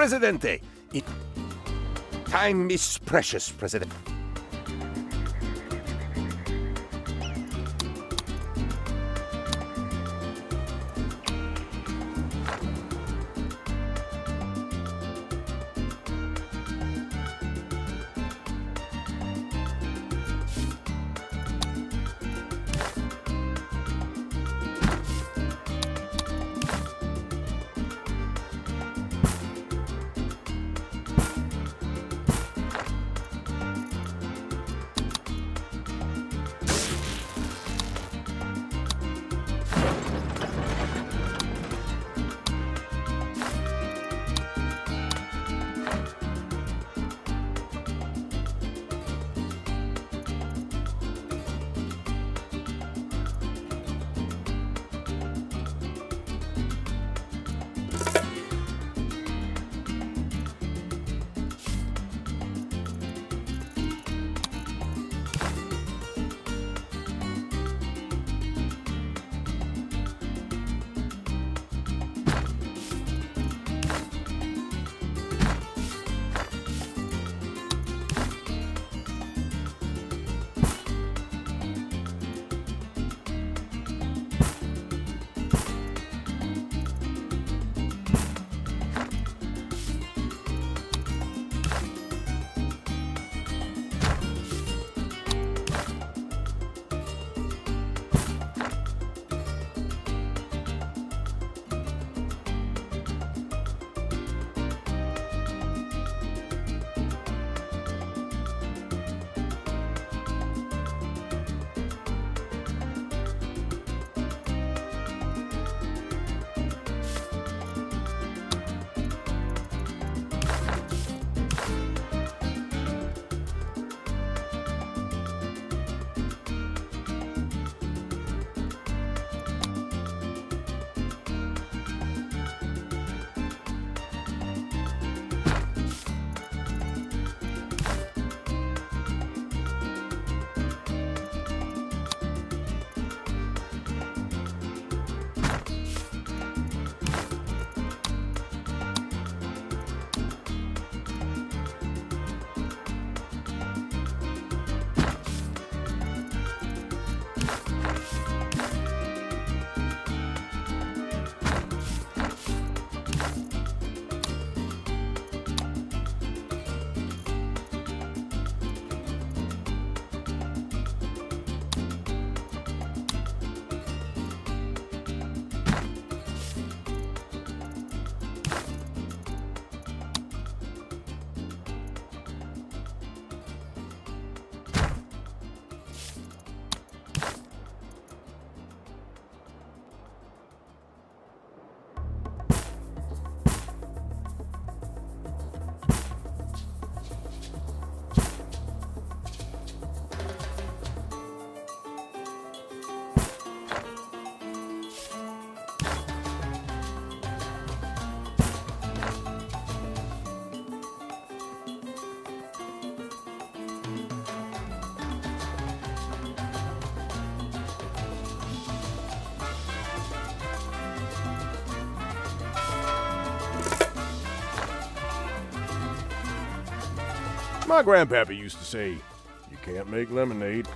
Presidente! Time is precious, President. My grandpappy used to say, you can't make lemonade.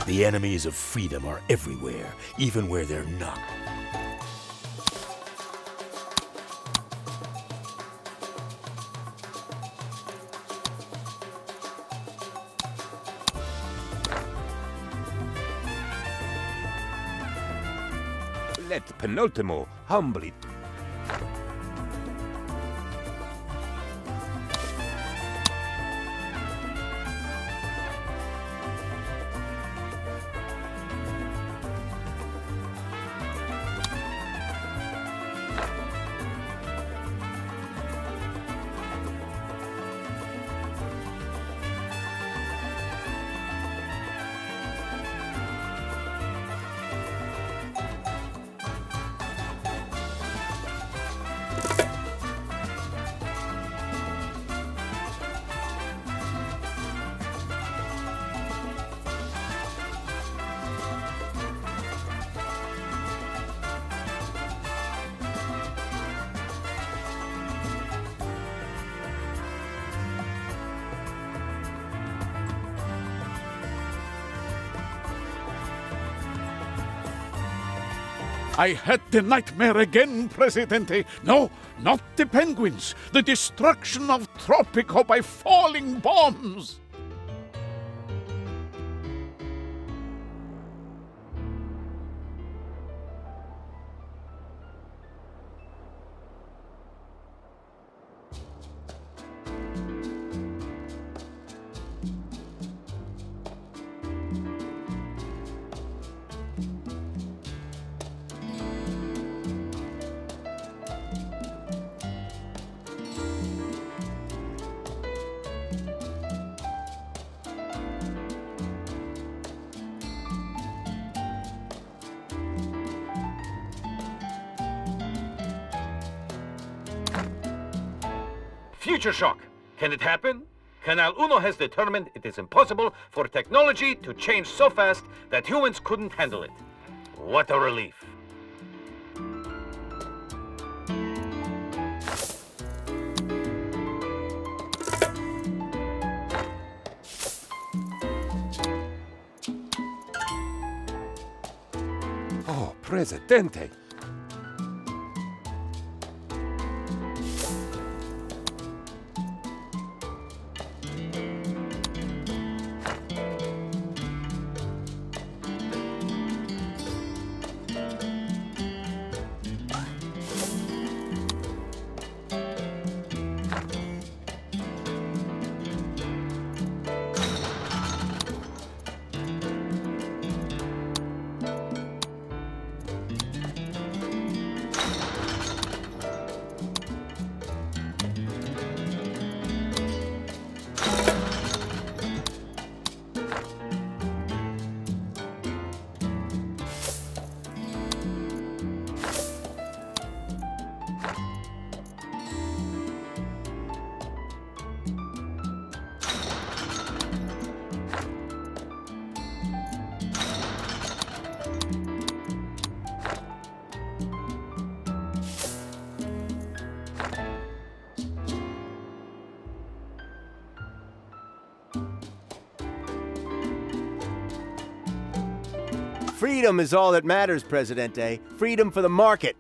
The enemies of freedom are everywhere, even where they're not. Let Penultimo humbly. I had the nightmare again, Presidente. No, not the penguins. The destruction of Tropico by falling bombs. Future shock. Can it happen? Canal Uno has determined it is impossible for technology to change so fast that humans couldn't handle it. What a relief. Oh, Presidente. Freedom is all that matters, Presidente. Freedom for the market.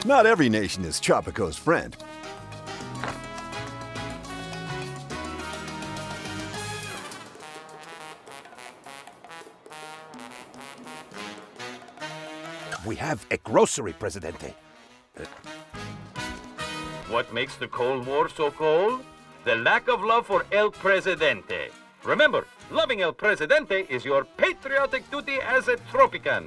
Not every nation is Tropico's friend. We have a grocery, Presidente. What makes the Cold War so cold? The lack of love for El Presidente. Remember, loving El Presidente is your patriotic duty as a Tropican.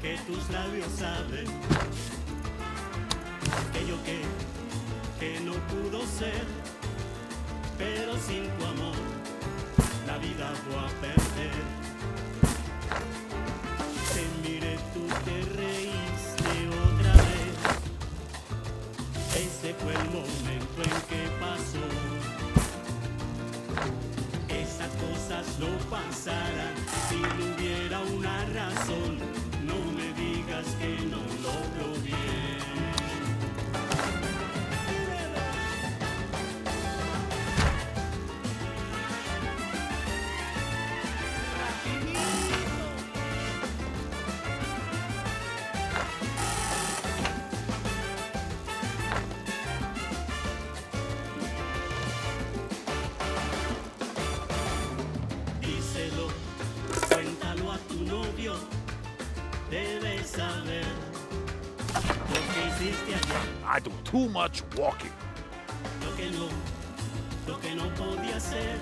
que tus labios saben aquello que no pudo ser, pero sin tu amor la vida voy a perder. Te miré, tú te reíste otra vez. Ese fue el momento en que pasó. Esas cosas no pasarán si no hubiera una razón. No me digas que no logro bien. Díselo, cuéntalo a tu novio, debes saber lo que hiciste ayer, I do too much walking. lo que no podía hacer.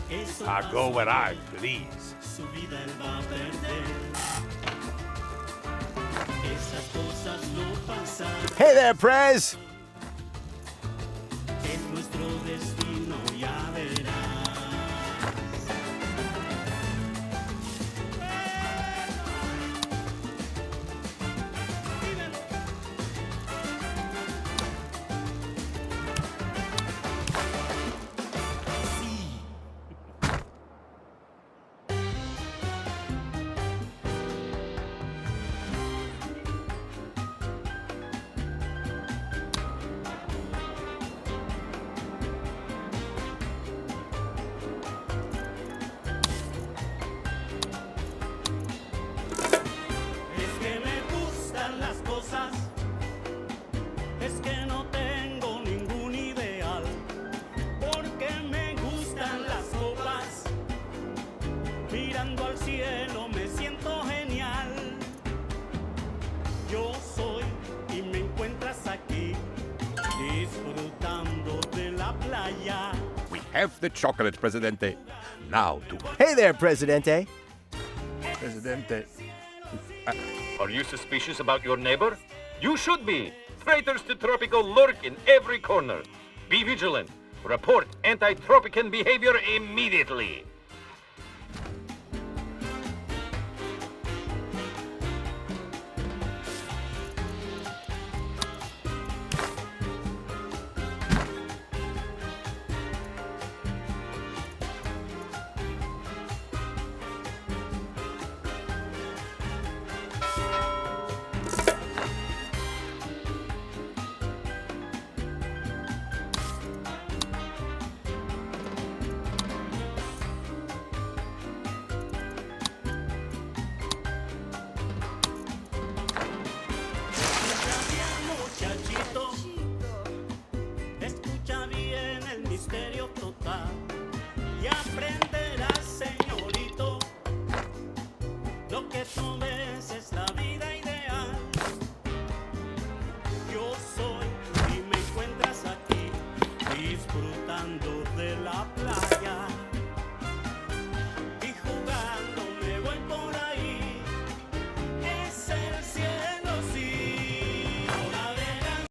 Eso I go pasó, where I please. su vida él va a perder. Esas cosas no pasan, Hey there, Prez! es nuestro destino, ya verás. Es que me gustan las cosas, es que no tengo ningún ideal, porque me gustan las copas, mirando al cielo me siento genial. Yo soy y me encuentras aquí, disfrutando de la playa. We have the chocolate, Presidente. Now to Hey there, Presidente! Presidente. Are you suspicious about your neighbor? You should be. Traitors to Tropico lurk in every corner. Be vigilant. Report anti-Tropican behavior immediately.